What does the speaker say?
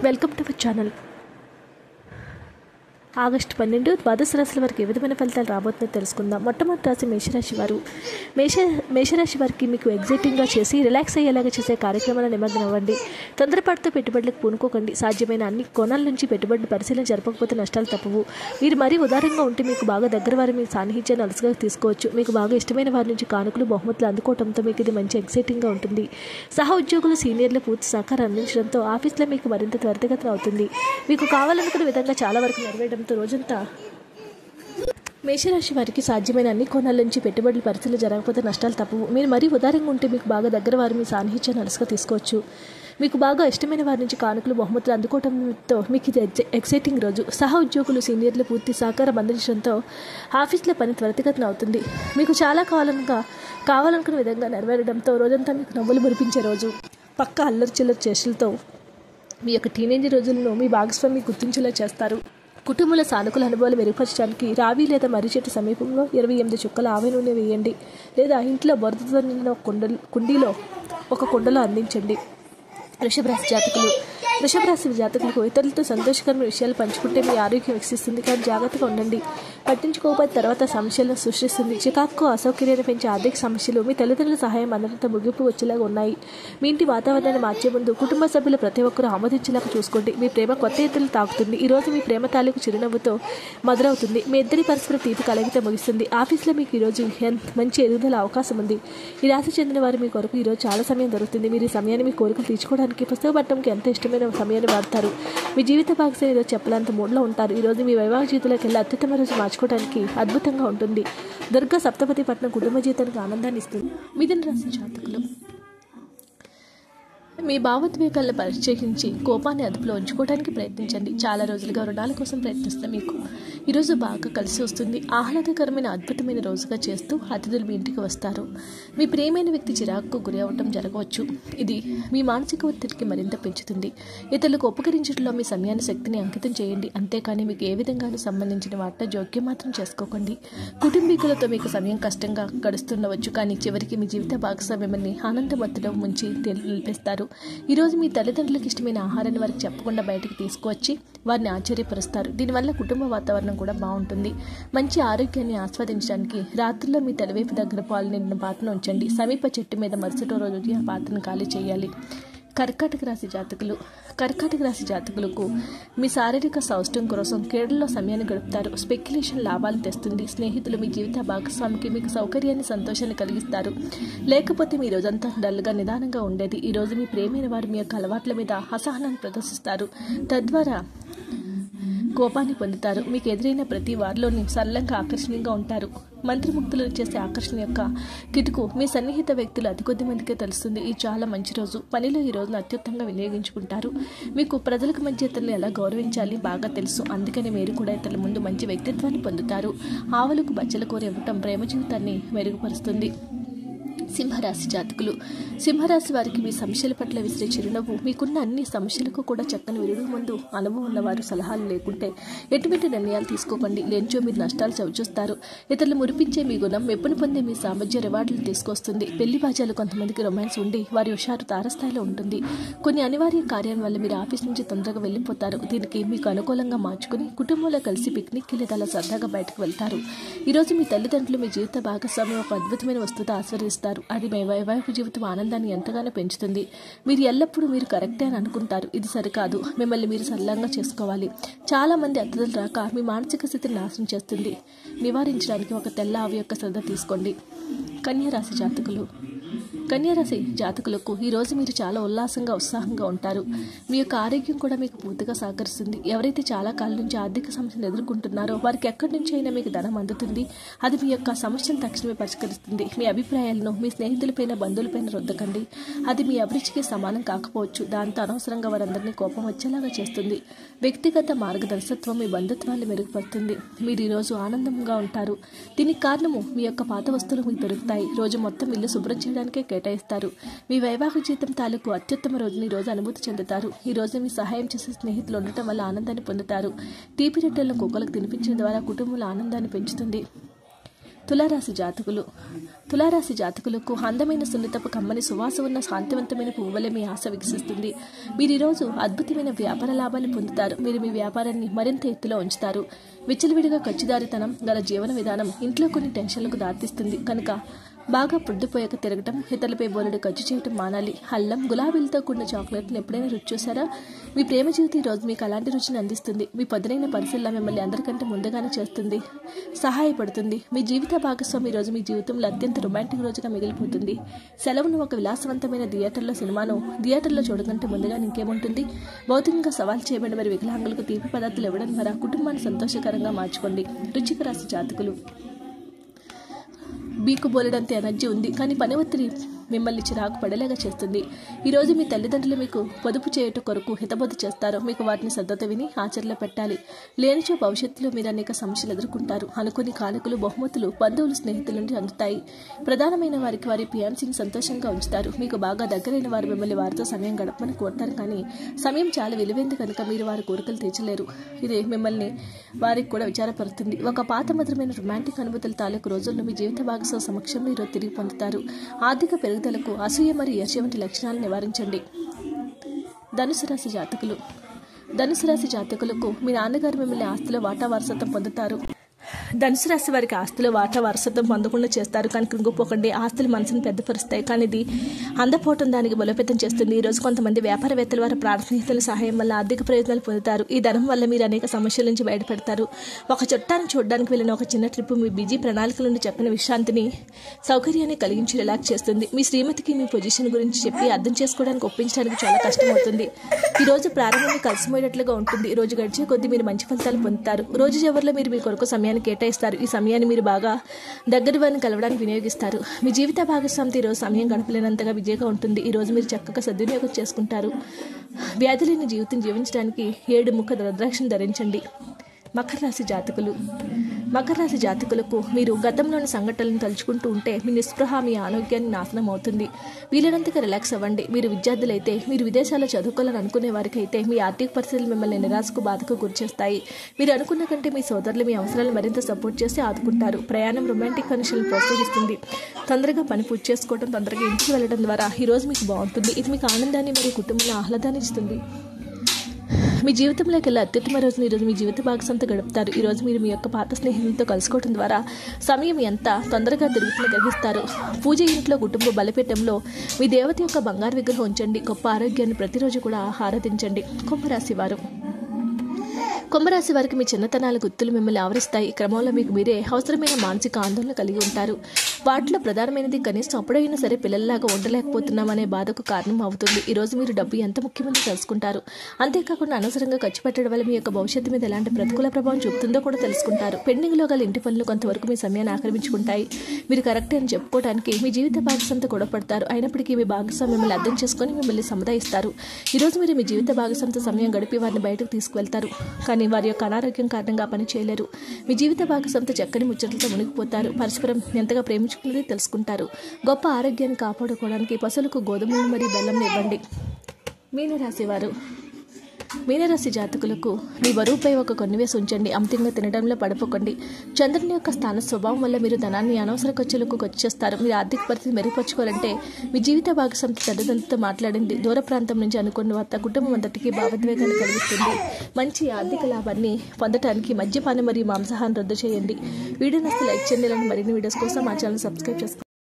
Welcome to our channel. August 12 ద్వాదశ రాశుల వారికి ఏ విధమైన ఫలితాలు రాబోతుందో తెలుసుకుందాం. మొట్టమొదటి రాశి మేషరాశి వారు. మేషరాశి వారికి మీకు ఎగ్జైటింగ్గా చేసి రిలాక్స్ అయ్యేలాగా చేసే కార్యక్రమాల నిమగ్నం అవ్వండి. తొందరపాటుతో పెట్టుబడులకు పూనుకోకండి. సాధ్యమైన అన్ని కోణాల నుంచి పెట్టుబడులు పరిశీలన జరపకపోతే నష్టాలు తప్పవు. మీరు మరీ ఉదారంగా ఉంటే మీకు బాగా దగ్గర వారు మీ సాన్నిహిత్యాన్ని అలసగా తీసుకోవచ్చు. మీకు బాగా ఇష్టమైన వారి నుంచి కానుకలు బహుమతులు అందుకోవడంతో మీకు ఇది మంచి ఎగ్జైటింగ్గా ఉంటుంది. సహా ఉద్యోగులు సీనియర్లు పూర్తి సహకారం అందించడంతో ఆఫీస్లో మీకు మరింత త్వరితగతిన అవుతుంది. మీకు కావాలనుకున్న విధంగా చాలా వరకు నెరవేయడం రోజంతా మేషరాశి వారికి సాధ్యమైన అన్ని కోణాల నుంచి పెట్టుబడులు పరిస్థితులు జరగకపోతే నష్టాలు తప్పవు. మీరు మరీ ఉదారంగా ఉంటే మీకు బాగా దగ్గర వారు మీ సాన్నిహిత్యాన్ని అలసగా తీసుకోవచ్చు. మీకు బాగా ఇష్టమైన వారి నుంచి కానుకలు బహుమతులు అందుకోవడంతో మీకు ఇది ఎక్సైటింగ్ రోజు. సహా ఉద్యోగులు సీనియర్లు పూర్తి సహకారం అందించడంతో ఆఫీస్లో పని త్వరితగతిన అవుతుంది. మీకు చాలా కావాలనుకున్న విధంగా నెరవేరడంతో రోజంతా మీకు నవ్వులు మురిపించే రోజు. పక్క అల్లరి చిల్లరి చేష్టలతో మీ యొక్క టీనేజ్ రోజులను మీ భాగస్వామి గుర్తించేలా చేస్తారు. కుటుంబంలో సానుకూల అనుభవాలు మెరుగుపరచడానికి రావి లేదా మర్రి చెట్టు సమీపంలో 28 చుక్కల ఆవె నూనె వేయండి, లేదా ఇంట్లో బురదతో నిండిన కుండీలో ఒక కుండలో అందించండి. వృషభ రాశి జాతకులకు ఇతరులతో సంతోషకరమైన విషయాలు పంచుకుంటే మీ ఆరోగ్యం వికసిస్తుంది, కానీ జాగ్రత్తగా ఉండండి. పట్టించుకోకపోతే తర్వాత సమస్యలను సృష్టిస్తుంది. చికాకు అసౌకర్యాన్ని పెంచే ఆర్థిక సమస్యలు మీ తల్లిదండ్రుల సహాయం అందడంతో ముగింపు వచ్చేలాగా ఉన్నాయి. మీ ఇంటి వాతావరణాన్ని మార్చే ముందు కుటుంబ సభ్యులు ప్రతి ఒక్కరూ ఆమోదించేలాగా చూసుకోండి. మీ ప్రేమ కొత్త ఎత్తులు తాకుతుంది. ఈరోజు మీ ప్రేమ తాలూకు చిరునవ్వుతో మొదలవుతుంది. మీ ఇద్దరి పరస్పర తీపి కలగితే ముగిస్తుంది. ఆఫీస్లో మీకు ఈరోజు మంచి ఎదుగుదల అవకాశం ఉంది. ఈ రాశి చెందిన వారు మీ కొరకు ఈరోజు చాలా సమయం దొరుకుతుంది. మీరు ఈ సమయాన్ని మీ కోరికలు తీర్చుకోవడానికి పుస్తక పట్టణంకి ఎంత ఇష్టమైన సమయాన్ని వాడతారు. మీ జీవిత భాగస్వామి ఈరోజు చెప్పలేంత మూడ్లో ఉంటారు. ఈరోజు మీ వైవాహిక జీవితంలోకి వెళ్ళి అత్యుత్తమ రోజు మార్చుకోవడానికి అద్భుతంగా ఉంటుంది. దుర్గా సప్తపతి పట్టణం కుటుంబ జీవితానికి ఆనందాన్ని ఇస్తుంది. మిథున రాశి జాతకులు మీ భావోద్వేగాలను పరిచయించి కోపాన్ని అదుపులో ఉంచుకోవడానికి ప్రయత్నించండి. చాలా రోజులుగా రుణాల కోసం ప్రయత్నిస్తున్న మీకు ఈరోజు బాగా కలిసి వస్తుంది. ఆహ్లాదకరమైన అద్భుతమైన రోజుగా చేస్తూ అతిథులు మీ ఇంటికి వస్తారు. మీ ప్రియమైన వ్యక్తి చిరాకుకు గురి అవ్వటం జరగవచ్చు. ఇది మీ మానసిక ఒత్తిడికి మరింత పెంచుతుంది. ఇతరులకు ఉపకరించడంలో మీ సమయాన్ని శక్తిని అంకితం చేయండి. అంతేకాని మీకు ఏ విధంగానూ సంబంధించిన వాటితో జోక్యం మాత్రం చేసుకోకండి. కుటుంబీకులతో మీకు సమయం కష్టంగా గడుస్తుండవచ్చు, కానీ చివరికి మీ జీవిత భాగస్వామి మిమ్మల్ని ఆనందమత్తులో ముంచి నిలిపేస్తారు. ఈరోజు మీ తల్లిదండ్రులకు ఇష్టమైన ఆహారాన్ని వారికి చెప్పకుండా బయటకు తీసుకువచ్చి వారిని ఆశ్చర్యపరుస్తారు. దీనివల్ల కుటుంబ వాతావరణం కూడా బాగుంటుంది. మంచి ఆరోగ్యాన్ని ఆస్వాదించడానికి రాత్రుల్లో మీ తలవైపు దగ్గర పాలు నిండిన పాత్రను ఉంచండి. సమీప చెట్టు మీద మరుసటి రోజు ఆ పాత్రను ఖాళీ చేయాలి. కర్కాటక రాశి జాతకులకు మీ శారీరక సౌష్ఠవం కోసం క్రీడల్లో సమయాన్ని గడుపుతారు. స్పెక్యులేషన్ లాభాలు తెస్తుంది. స్నేహితులు మీ జీవిత భాగస్వామికి మీకు సౌకర్యాన్ని సంతోషాన్ని కలిగిస్తారు. లేకపోతే మీ రోజంతా డల్గా నిదానంగా ఉండేది. ఈరోజు మీ ప్రేమైన వారు మీ యొక్క అలవాట్ల మీద అసహనాన్ని ప్రదర్శిస్తారు. తద్వారా కోపాన్ని పొందుతారు. మీకు ఎదురైన ప్రతి వారిలోని సరళంగా ఆకర్షణీయంగా ఉంటారు. మంత్రిముక్తులు చేసే ఆకర్షణ యొక్క కిటుకు మీ సన్నిహిత వ్యక్తులు అతి కొద్ది మందికే తెలుస్తుంది. ఇది చాలా మంచి రోజు. పనిలో ఈ రోజును అత్యుత్తంగా వినియోగించుకుంటారు. మీకు ప్రజలకు మంచి ఇతరులు ఎలా గౌరవించాలి బాగా తెలుసు. అందుకని మీరు కూడా ఇతరుల ముందు మంచి వ్యక్తిత్వాన్ని పొందుతారు. ఆవులకు బచ్చల కూర ఇవ్వటం ప్రేమ జీవితాన్ని మెరుగుపరుస్తుంది. సింహరాశి వారికి మీ సమస్యల పట్ల విసిరే చిరునవ్వు మీకున్న అన్ని సమస్యలకు కూడా చక్కని విరుడు ముందు అనుభవం ఉన్నవారు సలహాలు లేకుంటే ఎటువంటి నిర్ణయాలు తీసుకోకండి. లేనిచో మీరు నష్టాలు చవిచూస్తారు. ఇతరులు మురిపించే మీ గుణం మెప్పును పొందే మీ సామర్థ్య రివార్డులు తీసుకొస్తుంది. పెళ్లి బాజాలు కొంతమందికి రొమాన్స్ ఉండి వారి హుషారు తారస్థాయిలో ఉంటుంది. కొన్ని అనివార్య కార్యాల వల్ల మీరు ఆఫీస్ నుంచి తొందరగా వెళ్ళిపోతారు. దీనికి మీకు అనుకూలంగా మార్చుకుని కుటుంబంలో కలిసి పిక్నిక్ లేదా అలా సరదాగా బయటకు వెళ్తారు. ఈరోజు మీ తల్లిదండ్రులు మీ జీవిత భాగస్వామి ఒక అద్భుతమైన వస్తువుతో ఆస్వాదిస్తారు. అది మీ వైవాహిక జీవితం ఆనందాన్ని ఎంతగానో పెంచుతుంది. మీరు ఎల్లప్పుడూ మీరు కరెక్టే అని అనుకుంటారు. ఇది సరికాదు. మిమ్మల్ని మీరు సరళంగా చేసుకోవాలి. చాలా మంది అతిథులు రాక మీ మానసిక స్థితిని నాశనం చేస్తుంది. నివారించడానికి ఒక తెల్ల ఆవు యొక్క శ్రద్ధ తీసుకోండి. కన్యారాశి జాతకులకు ఈరోజు మీరు చాలా ఉత్సాహంగా ఉంటారు. మీ యొక్క ఆరోగ్యం కూడా మీకు పూర్తిగా సహకరిస్తుంది. ఎవరైతే చాలా కాలం నుంచి ఆర్థిక సమస్యను ఎదుర్కొంటున్నారో వారికి ఎక్కడి నుంచి అయినా మీకు ధనం అందుతుంది. అది మీ యొక్క సమస్యను తక్షణమే పరిష్కరిస్తుంది. మీ అభిప్రాయాలను మీ స్నేహితులపైన బంధువులపైన రుద్దకండి. అది మీ అభిరుచికి సమానం కాకపోవచ్చు. దాంతో అనవసరంగా వారందరినీ కోపం వచ్చేలాగా చేస్తుంది. వ్యక్తిగత మార్గదర్శకత్వం మీ బంధుత్వాన్ని మెరుగుపడుతుంది. మీరు ఈరోజు ఆనందంగా ఉంటారు. దీనికి కారణము మీ యొక్క పాత వస్తువులు మీకు దొరుకుతాయి. రోజు మొత్తం ఇల్లు శుభ్రం చేయడానికే కేటాయిస్తారు. మీ వైవాహిక జీవితం తాలూకు అత్యుత్తమ రోజుని రోజు అనుభూతి చెందుతారు. ఈ రోజు మీ సహాయం చేసే స్నేహితులు ఉండటం వల్ల ఆనందాన్ని పొందుతారు. తీపి రొట్టెలను కుక్కలకు తినిపించడం ద్వారా కుటుంబంలో ఆనందాన్ని పెంచుతుంది. తులారాశి జాతకులకు అందమైన సున్నితపు కమ్మని సువాసన ఉన్న శాంతివంతమైన పువ్వులే మీ ఆశ వికసిస్తుంది. మీరు ఈరోజు అద్భుతమైన వ్యాపార లాభాలు పొందుతారు. మీరు మీ వ్యాపారాన్ని మరింత ఎత్తులో ఉంచుతారు. విచ్చలవిడిగా ఖర్చుదారితనం గల జీవన విధానం ఇంట్లో కొన్ని టెన్షన్లకు దారితీస్తుంది కనుక బాగా పొద్దుపోయాక తిరగటం, ఇతరులపై బోలెడు ఖర్చు చేయటం మానాలి. అల్లం, గులాబీలతో కూడిన చాక్లెట్ని ఎప్పుడైనా రుచి చూసారా? మీ ప్రేమ జీవితం ఈ రోజు మీకు అలాంటి రుచిని అందిస్తుంది. మీ పదునైన పరిశీలన మిమ్మల్ని అందరికంటే ముందుగానే చేస్తుంది, సహాయపడుతుంది. మీ జీవిత భాగస్వామి ఈ రోజు మీ జీవితంలో అత్యంత రొమాంటిక్ రోజుగా మిగిలిపోతుంది. సెలవును ఒక విలాసవంతమైన థియేటర్లో చూడకంటే ముందుగా ఇంకేముంటుంది? భౌతికంగా సవాల్ చేయబడిన వారి వికలాంగులకు తీపి పదార్థాలు ఇవ్వడం ద్వారా కుటుంబాన్ని సంతోషకరంగా మార్చుకోండి. వృశ్చిక రాశి జాతకులు, మీకు బోలెడంత ఎనర్జీ ఉంది, కానీ పని ఒత్తిడి మిమ్మల్ని చిరాకు పడేలాగా చేస్తుంది. ఈరోజు మీ తల్లిదండ్రులు మీకు పొదుపు చేయటం కొరకు హితబోధ చేస్తారు. మీకు వాటిని శ్రద్ధతో విని ఆచరణలో పెట్టాలి. లేనిచో భవిష్యత్తులో మీరు అనేక సమస్యలు ఎదుర్కొంటారు. అనుకుని కానుకలు, బహుమతులు బంధువులు, స్నేహితుల నుండి అందుతాయి. ప్రధానమైన వారికి వారి పియాన్సీని సంతోషంగా ఉంచుతారు. మీకు బాగా దగ్గరైన వారు మిమ్మల్ని వారితో సమయం గడపమని కోరుతారు, కానీ సమయం చాలా విలువైంది కనుక మీరు వారి కోరికలు తీర్చలేరు. ఇది మిమ్మల్ని వారికి కూడా విచారపడుతుంది. ఒక పాత మధురమైన రొమాంటిక్ అనుభూతుల తాలూకు రోజుల్లో మీ జీవిత భాగస్వామి సమక్షంలో ఈరోజు తిరిగి పొందుతారు. ఆర్థిక పెరుగుదలకు అసూయ మరియు ఈర్ష్య వంటి లక్షణాలను నివారించండి. ధనుసు రాశి జాతకులకు మీ నాన్నగారు మిమ్మల్ని ఆస్తిలో వాటా వారసత్వం పొందుతారు. ధనుసు రాశి వారికి ఆస్తులు వాటా వారసత్వం పొందకుండా చేస్తారు, కానీ కృంగిపోకండి. ఆస్తులు మనసును పెద్దపరుస్తాయి, కానీ ఇది అందపోవటం దానికి బలోపేతం చేస్తుంది. ఈరోజు కొంతమంది వ్యాపారవేత్తల వారి ప్రాణ స్నేహితుల సహాయం వల్ల ఆర్థిక ప్రయోజనాలు పొందుతారు. ఈ ధనం వల్ల మీరు అనేక సమస్యల నుంచి బయటపడతారు. ఒక చుట్టాన్ని చూడడానికి వెళ్ళిన ఒక చిన్న ట్రిప్ మీ బిజీ ప్రణాళికల నుండి చక్కని విశ్రాంతిని, సౌకర్యాన్ని కలిగించి రిలాక్స్ చేస్తుంది. మీ శ్రీమతికి మీ పొజిషన్ గురించి చెప్పి అర్థం చేసుకోవడానికి ఒప్పించడానికి చాలా కష్టమవుతుంది. ఈ రోజు ప్రారంభంలో కలిసిపోయేటట్లుగా ఉంటుంది. ఈ రోజు గడిచే కొద్దీ మీరు మంచి ఫలితాలు పొందుతారు. రోజు చివరిలో మీరు మీ కొరకు సమయాన్ని కేటాయిస్తారు. ఈ సమయాన్ని మీరు బాగా దగ్గర వారిని కలవడానికి వినియోగిస్తారు. మీ జీవిత భాగస్వామితో ఈరోజు సమయం గడపలేనంతగా బిజీగా ఉంటుంది. ఈరోజు మీరు చక్కగా సద్వినియోగం చేసుకుంటారు. వ్యాధి లేని జీవితం జీవించడానికి 7 ముఖ రుద్రాక్షను ధరించండి. మకర రాశి జాతకులకు మీరు గతంలోని సంఘటనలను తలుచుకుంటూ ఉంటే మీ నిస్పృహ మీ ఆరోగ్యాన్ని నాశనం అవుతుంది. వీలైనంతగా రిలాక్స్ అవ్వండి. మీరు విద్యార్థులైతే, మీరు విదేశాల్లో చదువుకోవాలని అనుకునే వారికి అయితే మీ ఆర్థిక పరిస్థితులు మిమ్మల్ని నిరాశకు, బాధకు గురిచేస్తాయి. మీరు అనుకున్న కంటే మీ సోదరులు మీ అవసరాలు మరింత సపోర్ట్ చేసి ఆదుకుంటారు. ప్రయాణం రొమాంటిక్ కనెక్షన్లు ప్రోత్సహిస్తుంది. తొందరగా పని పూర్తి చేసుకోవడం, తొందరగా ఇంటికి వెళ్ళడం ద్వారా ఈరోజు మీకు బాగుంటుంది. ఇది మీకు ఆనందాన్ని మరియు కుటుంబంలో ఆహ్లాదాన్ని ఇస్తుంది. మీ జీవితంలోకి వెళ్ళే అత్యుత్తమ రోజుని ఈరోజు మీ జీవిత భాగస్వామితో గడుపుతారు. ఈరోజు మీరు మీ యొక్క పాత స్నేహితులతో కలుసుకోవడం ద్వారా సమయం ఎంత తొందరగా తిరుగుతుందో గ్రహిస్తారు. పూజ ఇంట్లో, కుటుంబ బలిపీఠంలో మీ దేవత యొక్క బంగారు విగ్రహం ఉంచండి. గొప్ప ఆరోగ్యాన్ని ప్రతిరోజు కూడా ఆరాధించండి. కుంభరాశి వారికి మీ చిన్నతనాల గుర్తులు మిమ్మల్ని ఆవరిస్తాయి. ఈ క్రమంలో మీకు మీరే అవసరమైన మానసిక ఆందోళన కలిగి ఉంటారు. వాటిలో ప్రధానమైనది కనీసం అప్పుడైనా సరే పిల్లల్లాగా ఉండలేకపోతున్నామనే బాధకు కారణం అవుతుంది. ఈరోజు మీరు డబ్బు ఎంత ముఖ్యమని తెలుసుకుంటారు. అంతేకాకుండా అనవసరంగా ఖర్చు పెట్టడం వల్ల మీ యొక్క భవిష్యత్తు మీద ఎలాంటి ప్రతికూల ప్రభావం చూపుతుందో కూడా తెలుసుకుంటారు. పెండింగ్లో గల ఇంటి పనులు కొంతవరకు మీ సమయాన్ని ఆక్రమించుకుంటాయి. మీరు కరెక్టే అని చెప్పుకోవడానికి మీ జీవిత భాగస్వామితో గొడవపడతారు. అయినప్పటికీ మీ భాగస్వామి మిమ్మల్ని అర్థం చేసుకొని మిమ్మల్ని సముదాయిస్తారు. ఈరోజు మీరు మీ జీవిత భాగస్వామితో సమయం గడిపి వారిని బయటకు తీసుకువెళ్తారు, కానీ వారి యొక్క అనారోగ్యం కారణంగా పని చేయలేరు. మీ జీవిత భాగస్వామితో చక్కని ముచ్చట్లతో మునిగిపోతారు. పరస్పరం ఎంతగా ప్రేమించుకున్నది తెలుసుకుంటారు. గొప్ప ఆరోగ్యాన్ని కాపాడుకోవడానికి పశువులకు గోధుమలు మరియు బెల్లం ఇవ్వండి. మీనరాశి జాతకులకు మీ బరువుపై ఒక కొన్నివేసి ఉంచండి. అమితంగా తినడంలో పడిపోకండి. చంద్రుని యొక్క స్థాన స్వభావం వల్ల మీరు ధనాన్ని అనవసర ఖర్చులకు ఖర్చు చేస్తారు. మీరు ఆర్థిక పరిస్థితి మెరుగుపరచుకోవాలంటే మీ జీవిత భాగస్వామితో తల్లిదండ్రులతో మాట్లాడింది. దూర ప్రాంతం నుంచి అనుకున్న వార్త కుటుంబం అంతటికీ భావోద్వేగాన్ని కలిగిస్తుంది. మంచి ఆర్థిక లాభాన్ని పొందడానికి మద్యపానం మరియు మాంసాహారం రద్దు చేయండి. వీడియో నచ్చితే లైక్ చేయండి. మరిన్ని వీడియోస్ కోసం మా ఛానల్ సబ్స్క్రైబ్ చేసుకోండి.